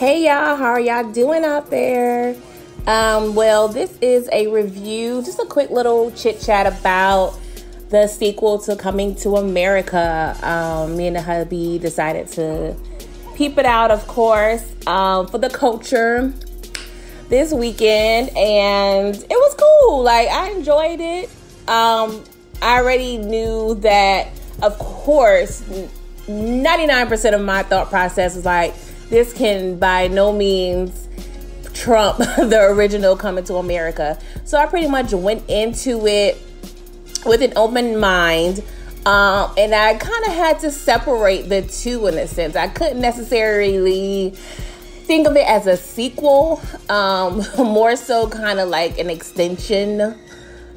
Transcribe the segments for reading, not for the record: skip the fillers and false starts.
Hey y'all, how are y'all doing out there? Well, this is a review, just a quick little chit chat about the sequel to Coming to America. Me and the hubby decided to peep it out, of course, for the culture this weekend, and it was cool. Like, I enjoyed it. I already knew that, of course, 99% of my thought process was like, this can by no means trump the original Coming to America. So I pretty much went into it with an open mind. And I kind of had to separate the two in a sense. I couldn't necessarily think of it as a sequel, more so kind of like an extension,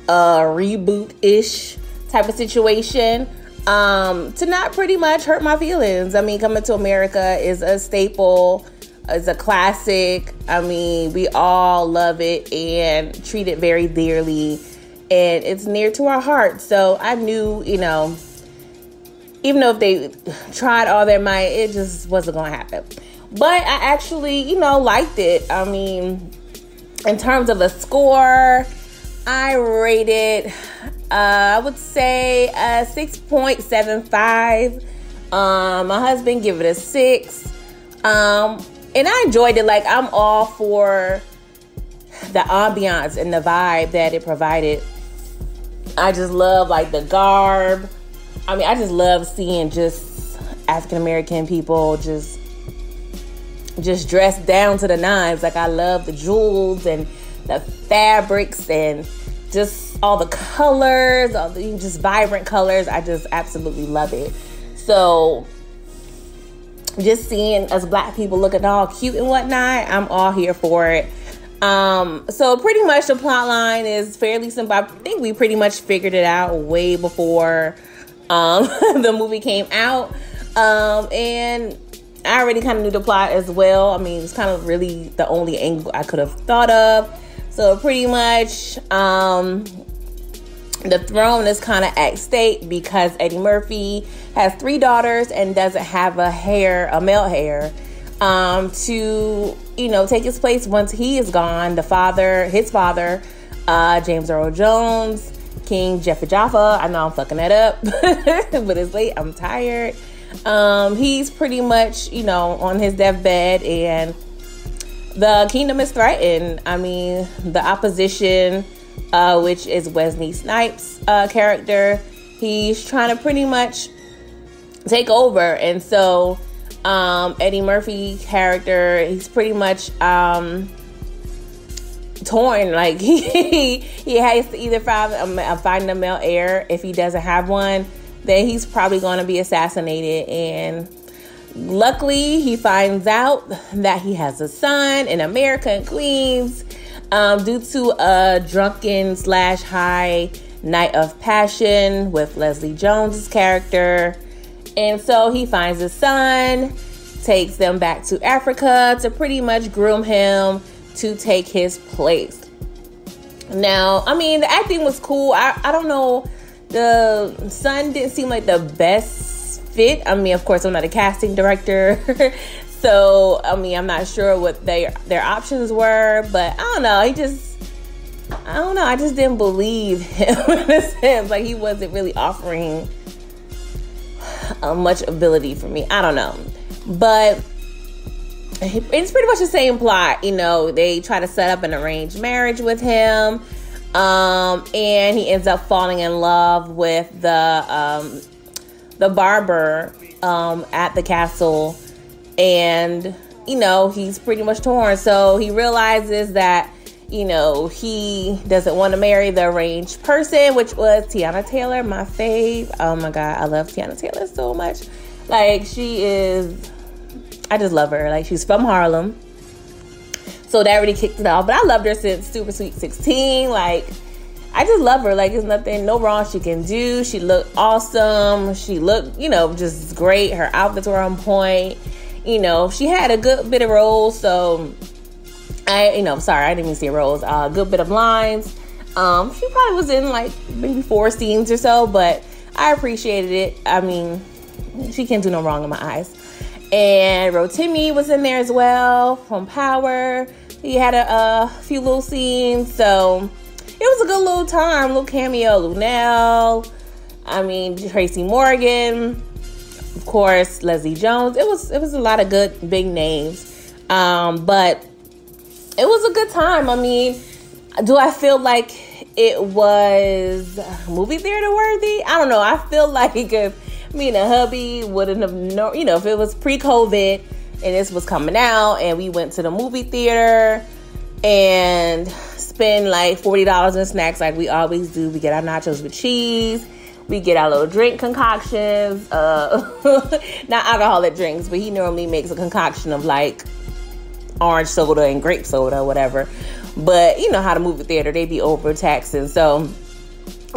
reboot-ish type of situation. To not pretty much hurt my feelings. I mean, Coming to America is a staple, is a classic. I mean, we all love it and treat it very dearly, and it's near to our hearts. So I knew, even though if they tried all their might, it just wasn't going to happen. But I actually, liked it. I mean, in terms of a score, I rated, I would say a 6.75. My husband give it a 6. And I enjoyed it. Like, I'm all for the ambiance and the vibe that it provided. I just love, like, the garb. I mean, I just love seeing just African American people just dressed down to the nines. Like, I love the jewels and the fabrics and just all the colors, all the just vibrant colors. I just absolutely love it. So just seeing us black people looking all cute and whatnot, I'm all here for it. So pretty much the plot line is fairly simple. I think we pretty much figured it out way before the movie came out. And I already kind of knew the plot as well. I mean, it's kind of really the only angle I could have thought of. So pretty much, the throne is kind of at stake because Eddie Murphy has 3 daughters and doesn't have a male heir, to, take his place once he is gone. His father, James Earl Jones, King Jeffrey Jaffa. I know I'm fucking that up, but it's late. I'm tired. He's pretty much, on his deathbed, and the kingdom is threatened. I mean, the opposition, which is Wesley Snipes' character, he's trying to pretty much take over. And so Eddie Murphy character, he's pretty much torn. Like, he has to either find a male heir. If he doesn't have one, then he's probably going to be assassinated. And luckily, he finds out that he has a son in America, in Queens, due to a drunken / high night of passion with Leslie Jones's character. And so he finds his son, takes them back to Africa to pretty much groom him to take his place. Now, I mean, the acting was cool. I don't know. The son didn't seem like the best fit. I mean, of course, I'm not a casting director. So, I mean, I'm not sure what their options were. But I don't know. I just didn't believe him in a sense. Like, he wasn't really offering much ability for me. I don't know. But it's pretty much the same plot. They try to set up an arranged marriage with him. And he ends up falling in love with the barber at the castle. And, he's pretty much torn. So he realizes that, he doesn't want to marry the arranged person, which was Teyana Taylor, my fave. Oh my God, I love Teyana Taylor so much. Like, I just love her. Like, she's from Harlem. So that really kicked it off. But I loved her since Super Sweet 16. Like, I just love her. Like, there's no wrong she can do. She looked awesome. She looked, just great. Her outfits were on point. She had a good bit of roles. So, I didn't even see roles. A good bit of lines. She probably was in, like, maybe 4 scenes or so. But I appreciated it. I mean, she can't do no wrong in my eyes. And Rotimi was in there as well from Power. He had a few little scenes, so it was a good little time, little cameo. Lunel, Tracy Morgan, of course, Leslie Jones. It was a lot of good big names, but it was a good time. Do I feel like it was movie theater worthy? I don't know. I feel like if me and the hubby wouldn't have known, if it was pre-COVID and this was coming out and we went to the movie theater and spend like $40 in snacks like we always do. We get our nachos with cheese. We get our little drink concoctions. Not alcoholic drinks, but he normally makes a concoction of like orange soda and grape soda or whatever. But you know how the movie theater, they be overtaxing. So,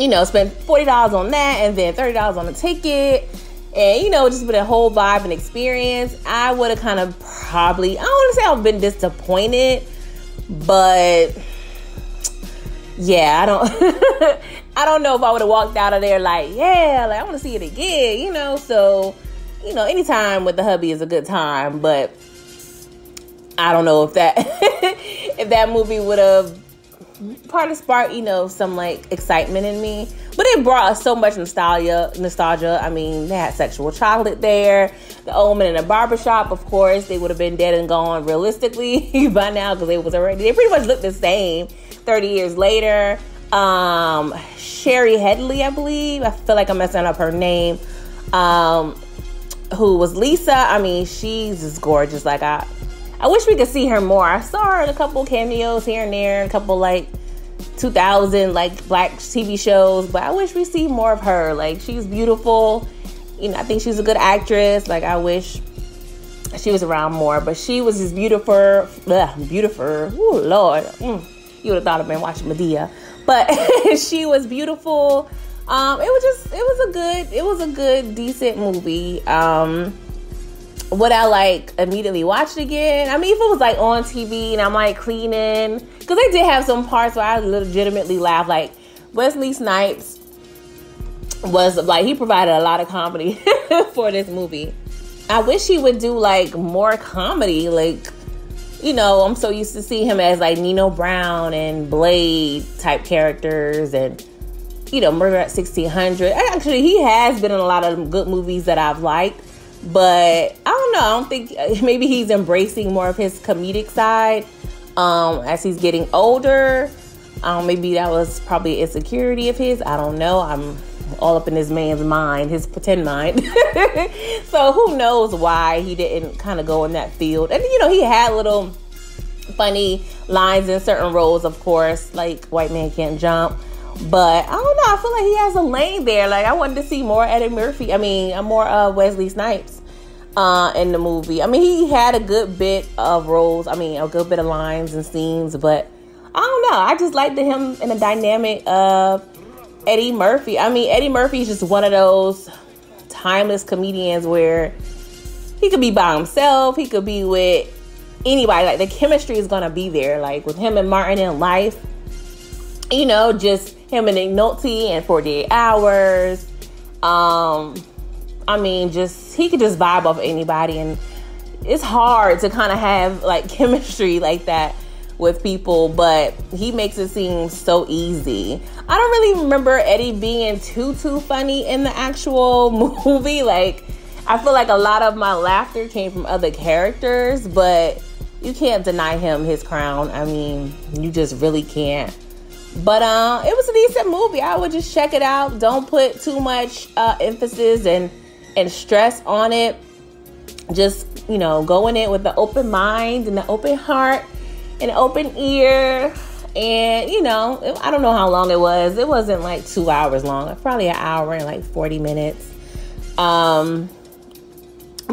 spend $40 on that and then $30 on the ticket. And, just with a whole vibe and experience, I would have kind of probably, I don't want to say I've been disappointed, but yeah, I don't know if I would have walked out of there like, yeah, like I want to see it again, So, anytime with the hubby is a good time, but I don't know if that if that movie would have part of spark, some like excitement in me. But it brought us so much nostalgia. They had Sexual Chocolate there. The Old Man in the Barbershop, of course, they would have been dead and gone realistically by now because they pretty much looked the same 30 years later. Sherry Headley, I believe. I feel like I'm messing up her name. Who was Lisa. She's just gorgeous. Like I wish we could see her more. I saw her in a couple cameos here and there, a couple like 2000 like black TV shows, but I wish we see more of her. Like she's beautiful. I think she's a good actress. Like I wish she was around more, but she was just beautiful. Ooh, Lord. You would have thought I'd been watching Medea, but she was beautiful. It was a good, decent movie. Would I like immediately watch it again? If it was like on TV and I'm like cleaning, because they did have some parts where I legitimately laughed. Like Wesley Snipes was like, he provided a lot of comedy for this movie. I wish he would do like more comedy. Like, I'm so used to see him as like Nino Brown and Blade type characters and, Murder at 1600. Actually, he has been in a lot of good movies that I've liked. But I don't know. I don't think maybe he's embracing more of his comedic side as he's getting older. Maybe that was probably an insecurity of his. I don't know. I'm all up in this man's mind, his pretend mind. So who knows why he didn't kind of go in that field. And, he had little funny lines in certain roles, of course, like White Man Can't Jump. But I don't know. I feel like he has a lane there. Like I wanted to see more Eddie Murphy. More Wesley Snipes in the movie. He had a good bit of roles. A good bit of lines and scenes. But I don't know. I just liked him in the dynamic of Eddie Murphy. Eddie Murphy is just one of those timeless comedians where he could be by himself. He could be with anybody. Like the chemistry is gonna be there. Like with him and Martin in Life. Just him and Nick Nolte and 48 Hours. He could just vibe off anybody, and it's hard to kind of have like chemistry like that with people, but he makes it seem so easy. I don't really remember Eddie being too funny in the actual movie. Like, I feel like a lot of my laughter came from other characters, but you can't deny him his crown. You just really can't. But it was a decent movie. I would just check it out. Don't put too much emphasis and stress on it. Just, go in it with an open mind and an open heart and an open ear. And, I don't know how long it was. It wasn't like 2 hours long. Probably an hour and like 40 minutes. But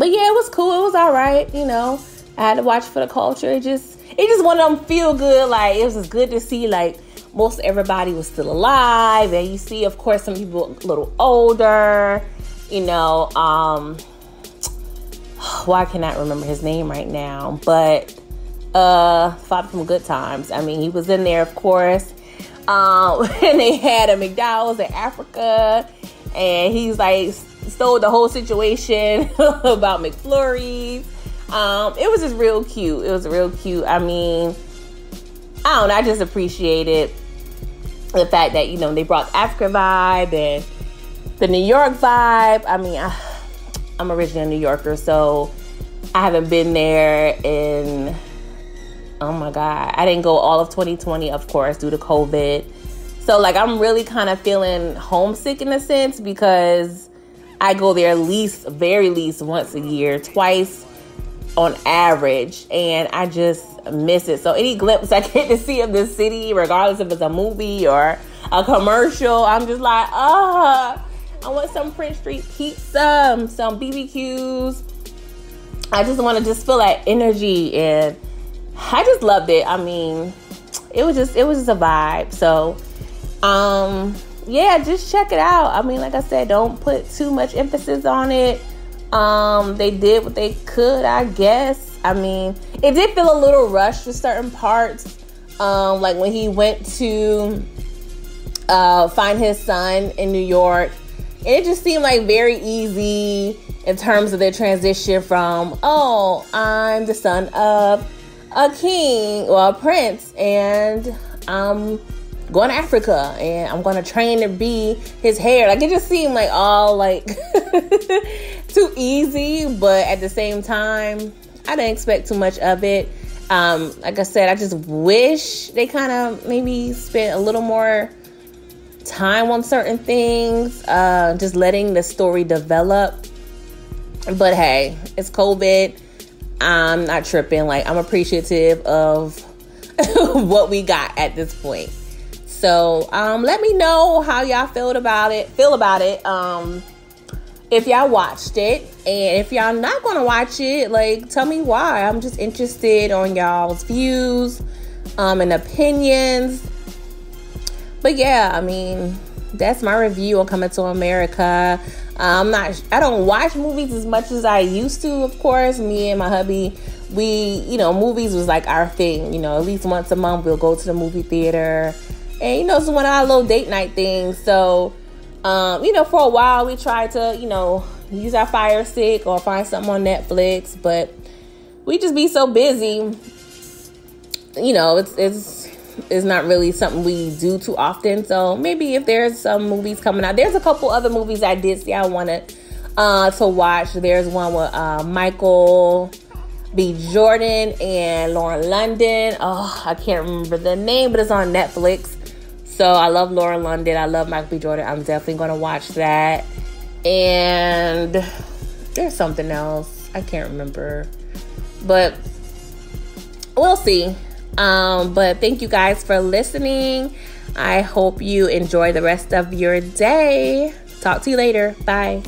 yeah, it was cool. It was all right. I had to watch for the culture. It just one of them feel good. Like, it was just good to see like most everybody was still alive, and you see, of course, some people a little older. Why I cannot remember his name right now, but Father from Good Times. He was in there, of course, and they had a McDowell's in Africa, and he's like stole the whole situation about McFlurries. It was just real cute. It was real cute. I mean, I don't know. I just appreciated the fact that, you know, they brought the Africa vibe and the New York vibe. I mean, I'm originally a New Yorker, so I haven't been there in, oh my God. I didn't go all of 2020, of course, due to COVID. So, like, I'm really kind of feeling homesick in a sense because I go there very least once a year, twice on average, and I just miss it. So any glimpse I get to see of this city, regardless if it's a movie or a commercial, I'm just like, I want some Prince Street pizza, some BBQs. I just want to just feel that energy, and I just loved it. I mean, it was just a vibe. So, yeah, just check it out. I mean, like I said, don't put too much emphasis on it. They did what they could, I guess. I mean, it did feel a little rushed for certain parts. Like when he went to find his son in New York. It just seemed like very easy in terms of their transition from, oh, I'm the son of a king or a prince, and I'm going to Africa, and I'm going to train to be his heir. Like, it just seemed like all like too easy, but at the same time, I didn't expect too much of it. Like I said, I just wish they kind of maybe spent a little more time on certain things, just letting the story develop. But hey, it's COVID. I'm not tripping. Like, I'm appreciative of what we got at this point. So let me know how y'all feel about it. If y'all watched it, and if y'all not gonna watch it, like, tell me why. I'm just interested on y'all's views and opinions. But yeah, I mean, that's my review on Coming to America. I don't watch movies as much as I used to, of course. Me and my hubby, movies was like our thing. At least once a month we'll go to the movie theater. And, it's one of our little date night things. So, for a while we tried to, use our Fire Stick or find something on Netflix. But we just be so busy. It's not really something we do too often. So maybe if there's some movies coming out. There's a couple other movies I did see I wanted to watch. There's one with Michael B. Jordan and Lauren London. Oh, I can't remember the name, but it's on Netflix. So I love Lauren London. I love Michael B. Jordan. I'm definitely going to watch that. And there's something else. I can't remember. But we'll see. But thank you guys for listening. I hope you enjoy the rest of your day. Talk to you later. Bye.